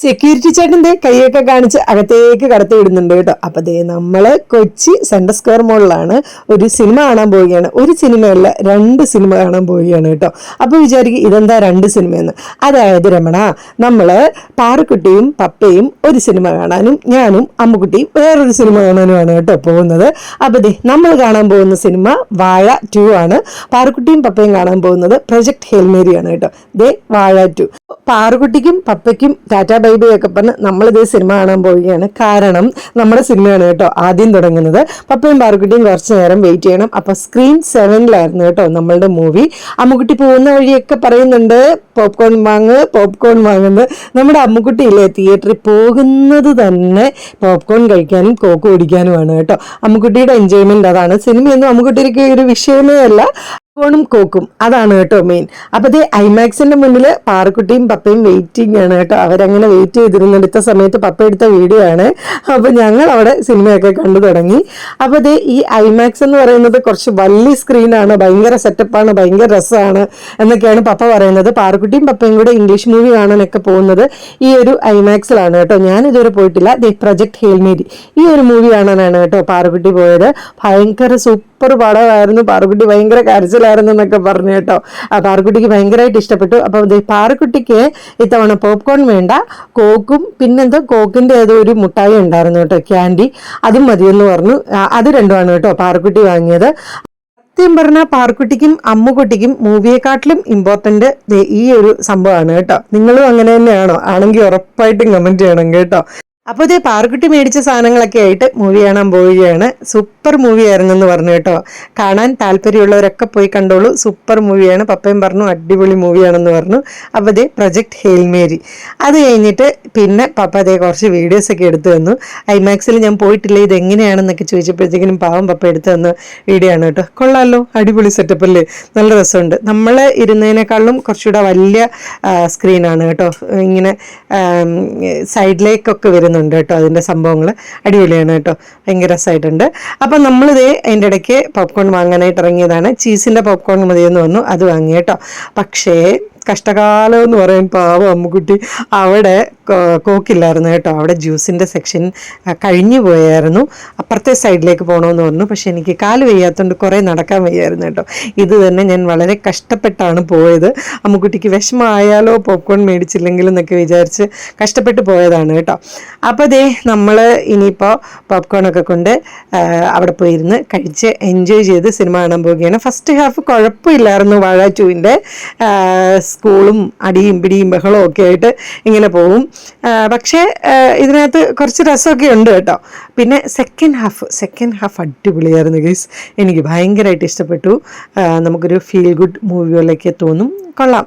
Security ചേട്ടന്റെ കൈയൊക്കെ കാണിച്ച് അകത്തേക്ക് കടത്തി വിടുന്നുണ്ട് കേട്ടോ. അപ്പൊ ദേ നമ്മള് കൊച്ചി സെൻട്രൽ സ്ക്വയർ മോളിലാണ് ഒരു സിനിമ കാണാൻ പോവുകയാണ്. ഒരു സിനിമയല്ല, 2 സിനിമ കാണാൻ പോവുകയാണ് കേട്ടോ. അപ്പൊ വിചാരിക്കും ഇതെന്താ 2 സിനിമയെന്ന്. അതായത് രമണ, നമ്മള് പാറുക്കുട്ടിയും പപ്പയും ഒരു സിനിമ കാണാനും ഞാനും അമ്മുക്കുട്ടിയും വേറൊരു സിനിമ കാണാനുമാണ് കേട്ടോ പോകുന്നത്. അപ്പൊ ദേ നമ്മൾ കാണാൻ പോകുന്ന സിനിമ വാഴ 2 ആണ്. പാറുക്കുട്ടിയും പപ്പയും കാണാൻ പോകുന്നത് പ്രൊജക്ട് ഹെയിൽമേരി ആണ് കേട്ടോ. ദേ വാഴ 2. പാറുക്കുട്ടിക്കും പപ്പയ്ക്കും ടാറ്റ ബൈബൈ ഒക്കെ പറഞ്ഞ് നമ്മളിതേ സിനിമ കാണാൻ പോവുകയാണ്. കാരണം നമ്മുടെ സിനിമയാണ് കേട്ടോ ആദ്യം തുടങ്ങുന്നത്. പപ്പയും പാറുക്കുട്ടിയും കുറച്ച് നേരം വെയിറ്റ് ചെയ്യണം. അപ്പൊ സ്ക്രീൻ 7-ലായിരുന്നു കേട്ടോ നമ്മളുടെ മൂവി. അമ്മുക്കുട്ടി പോകുന്ന വഴിയൊക്കെ പറയുന്നുണ്ട് പോപ്കോൺ വാങ്ങുന്നത്. നമ്മുടെ അമ്മുക്കുട്ടി ഇല്ലേ തിയേറ്ററിൽ പോകുന്നത് തന്നെ പോപ്കോൺ കഴിക്കാനും കോക്ക് കുടിക്കാനുമാണ് കേട്ടോ. അമ്മുക്കുട്ടിയുടെ എൻജോയ്മെന്റ് അതാണ്. സിനിമയൊന്നും അമ്മുക്കുട്ടിക്ക് ഒരു വിഷയമേ അല്ല, ും കോക്കും അതാണ് കേട്ടോ മെയിൻ. അപ്പൊ ദേ ഐമാക്സിന്റെ മുന്നിൽ പാറുക്കുട്ടിയും പപ്പയും വെയിറ്റിംഗ് ആണ് കേട്ടോ. അവരങ്ങനെ വെയിറ്റ് ചെയ്തിരുന്നെടുത്ത സമയത്ത് പപ്പ എടുത്ത വീഡിയോ ആണ്. അപ്പൊ ഞങ്ങൾ അവിടെ സിനിമയൊക്കെ കണ്ടു തുടങ്ങി. അപ്പൊ ദേ ഈ ഐമാക്സ് എന്ന് പറയുന്നത് കുറച്ച് വലിയ സ്ക്രീനാണ്, ഭയങ്കര സെറ്റപ്പാണ്, ഭയങ്കര രസമാണ് എന്നൊക്കെയാണ് പപ്പ പറയുന്നത്. പാറുക്കുട്ടിയും പപ്പയും കൂടെ ഇംഗ്ലീഷ് മൂവി കാണാനൊക്കെ പോകുന്നത് ഈ ഒരു ഐമാക്സിലാണ് കേട്ടോ. ഞാൻ ഇതുവരെ പോയിട്ടില്ല. ദേ പ്രൊജക്ട് ഹെയിൽമേരി ഈ ഒരു മൂവി കാണാനാണ് കേട്ടോ പാറുക്കുട്ടി പോയത്. ഭയങ്കര സൂപ്പർ പടമായിരുന്നു. പാറുക്കുട്ടി ഭയങ്കര കരച്ചിലായിരുന്നു എന്നൊക്കെ പറഞ്ഞു കേട്ടോ. പാറുക്കുട്ടിക്ക് ഭയങ്കരമായിട്ട് ഇഷ്ടപ്പെട്ടു. അപ്പൊ പാറുക്കുട്ടിക്ക് ഇത്തവണ പോപ്കോൺ വേണ്ട, കോക്കും പിന്നെന്തോ കോക്കിന്റെ ഏതോ ഒരു മുട്ടായി ഉണ്ടായിരുന്നു കേട്ടോ, ക്യാൻഡി, അതും മതിയെന്ന് പറഞ്ഞു. അത് രണ്ടുമാണ് കേട്ടോ പാറുക്കുട്ടി വാങ്ങിയത്. സത്യം പറഞ്ഞാൽ പാറുക്കുട്ടിക്കും അമ്മുക്കുട്ടിക്കും മൂവിയെക്കാട്ടിലും ഇമ്പോർട്ടന്റ് ഈ ഒരു സംഭവമാണ് കേട്ടോ. നിങ്ങളും അങ്ങനെ തന്നെയാണോ? ആണെങ്കിൽ ഉറപ്പായിട്ടും കമന്റ് ചെയ്യണം കേട്ടോ. അപ്പോൾ ഇതേ പാറുക്കുട്ടി മേടിച്ച സാധനങ്ങളൊക്കെ ആയിട്ട് മൂവി കാണാൻ പോവുകയാണ്. സൂപ്പർ മൂവി ആയിരുന്നു എന്ന് പറഞ്ഞു കേട്ടോ. കാണാൻ താല്പര്യമുള്ളവരൊക്കെ പോയി കണ്ടോളൂ, സൂപ്പർ മൂവിയാണ്. പപ്പയും പറഞ്ഞു അടിപൊളി മൂവിയാണെന്ന് പറഞ്ഞു. അപ്പോൾ ഇതേ പ്രൊജക്ട് ഹെയിൽമേരി. അത് കഴിഞ്ഞിട്ട് പിന്നെ പപ്പ അതേ കുറച്ച് വീഡിയോസൊക്കെ എടുത്തു തന്നു. ഐമാക്സിൽ ഞാൻ പോയിട്ടില്ല, ഇതെങ്ങനെയാണെന്നൊക്കെ ചോദിച്ചപ്പോഴത്തേക്കിനും പാവം പപ്പ എടുത്തു തന്ന വീഡിയോ ആണ് കേട്ടോ. കൊള്ളാമല്ലോ, അടിപൊളി സെറ്റപ്പ് അല്ലേ, നല്ല രസമുണ്ട്. നമ്മൾ ഇരുന്നതിനേക്കാളും കുറച്ചുകൂടെ വലിയ സ്ക്രീനാണ് കേട്ടോ. ഇങ്ങനെ സൈഡിലേക്കൊക്കെ വരുന്നുണ്ട് കേട്ടോ. അതിൻ്റെ സംഭവങ്ങൾ അടിപൊളിയാണ് കേട്ടോ, ഭയങ്കര രസമായിട്ടുണ്ട്. അപ്പം നമ്മളിതേ അതിൻ്റെ ഇടയ്ക്ക് പോപ്കോൺ വാങ്ങാനായിട്ട് ഇറങ്ങിയതാണ്. ചീസിൻ്റെ പോപ്കോൺ മതിയെന്ന് വന്നു, അത് വാങ്ങി കേട്ടോ. പക്ഷേ കഷ്ടകാലം എന്ന് പറയാൻ പാവം അമ്മുക്കുട്ടി അവിടെ കോക്കില്ലായിരുന്നു കേട്ടോ. അവിടെ ജ്യൂസിൻ്റെ സെക്ഷൻ കഴിഞ്ഞു പോയായിരുന്നു. അപ്പുറത്തെ സൈഡിലേക്ക് പോകണമെന്ന് പറഞ്ഞു. പക്ഷെ എനിക്ക് കാല് വയ്യാത്തതുകൊണ്ട് കുറേ നടക്കാൻ വയ്യായിരുന്നു കേട്ടോ. ഇത് തന്നെ ഞാൻ വളരെ കഷ്ടപ്പെട്ടാണ് പോയത്. അമ്മുക്കുട്ടിക്ക് വിഷമമായാലോ പോപ്കോൺ മേടിച്ചില്ലെങ്കിലും എന്നൊക്കെ വിചാരിച്ച് കഷ്ടപ്പെട്ട് പോയതാണ് കേട്ടോ. അപ്പോൾ ദേ നമ്മൾ ഇനിയിപ്പോൾ പോപ്കോണൊക്കെ കൊണ്ട് അവിടെ പോയിരുന്ന് കഴിച്ച് എൻജോയ് ചെയ്ത് സിനിമ കാണാൻ പോവുകയാണ്. ഫസ്റ്റ് ഹാഫ് കുഴപ്പമില്ലായിരുന്നു വാഴ 2-ന്റെ. സ്കൂളും അടിയും പിടിയും ബഹളവും ഒക്കെ ആയിട്ട് ഇങ്ങനെ പോവും. പക്ഷേ ഇതിനകത്ത് കുറച്ച് രസമൊക്കെ ഉണ്ട് കേട്ടോ. പിന്നെ സെക്കൻഡ് ഹാഫ് അടിപൊളിയായിരുന്നു ഗൈസ്. എനിക്ക് ഭയങ്കരമായിട്ട് ഇഷ്ടപ്പെട്ടു. നമുക്കൊരു ഫീൽ ഗുഡ് മൂവി പോലെയൊക്കെ തോന്നും. കൊള്ളാം,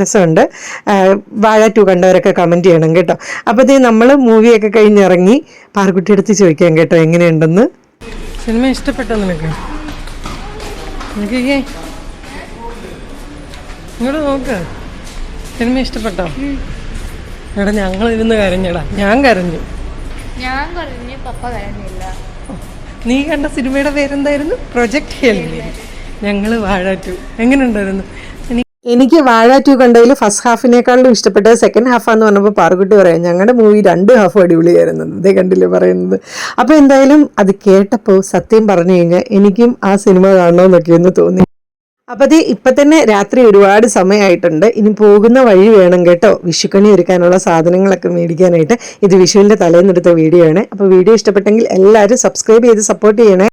രസമുണ്ട്. വാഴ 2 കണ്ടവരൊക്കെ കമൻറ്റ് ചെയ്യണം കേട്ടോ. അപ്പോൾ ഇത് നമ്മൾ മൂവിയൊക്കെ കഴിഞ്ഞിറങ്ങി പാറുക്കുട്ടി എടുത്ത് ചോദിക്കാം കേട്ടോ എങ്ങനെയുണ്ടെന്ന്. സിനിമ ഇഷ്ടപ്പെട്ടോ നിനക്ക്? എനിക്ക് ഇങ്ങോട്ട് നോക്ക്, സിനിമ ഇഷ്ടപ്പെട്ടോ? എടാ ഞങ്ങൾ ഇരുന്ന് കരഞ്ഞടാ. ഞാൻ കരഞ്ഞു, പപ്പ കരഞ്ഞില്ല. നീ കണ്ട സിനിമയുടെ പേരെന്തായിരുന്നു? പ്രൊജക്ട് ഹെയിൽമേരി. ഞങ്ങൾ വാഴ 2. എങ്ങനെയുണ്ടായിരുന്നു? എനിക്ക് വാഴ 2 കണ്ടതിൽ ഫസ്റ്റ് ഹാഫിനേക്കാളും ഇഷ്ടപ്പെട്ടത് സെക്കൻഡ് ഹാഫാന്ന് പറഞ്ഞപ്പോൾ പാറുക്കുട്ടി പറയാം ഞങ്ങളുടെ മൂവി 2 ഹാഫ് അടിപൊളിയായിരുന്നു. ഇതേ കണ്ടില്ലേ പറയുന്നത്. അപ്പോൾ എന്തായാലും അത് കേട്ടപ്പോൾ സത്യം പറഞ്ഞു കഴിഞ്ഞാൽ എനിക്കും ആ സിനിമ കാണണമെന്നൊക്കെ ഒന്ന് തോന്നി. അപ്പോൾ അത് ഇപ്പം തന്നെ രാത്രി ഒരുപാട് സമയമായിട്ടുണ്ട്. ഇനി പോകുന്ന വഴി വേണം കേട്ടോ വിഷുക്കണി ഒരുക്കാനുള്ള സാധനങ്ങളൊക്കെ മേടിക്കാനായിട്ട്. ഇത് വിഷുവിൻ്റെ തലേന്നെടുത്ത വീഡിയോ ആണ്. അപ്പോൾ വീഡിയോ ഇഷ്ടപ്പെട്ടെങ്കിൽ എല്ലാവരും സബ്സ്ക്രൈബ് ചെയ്ത് സപ്പോർട്ട് ചെയ്യണേ.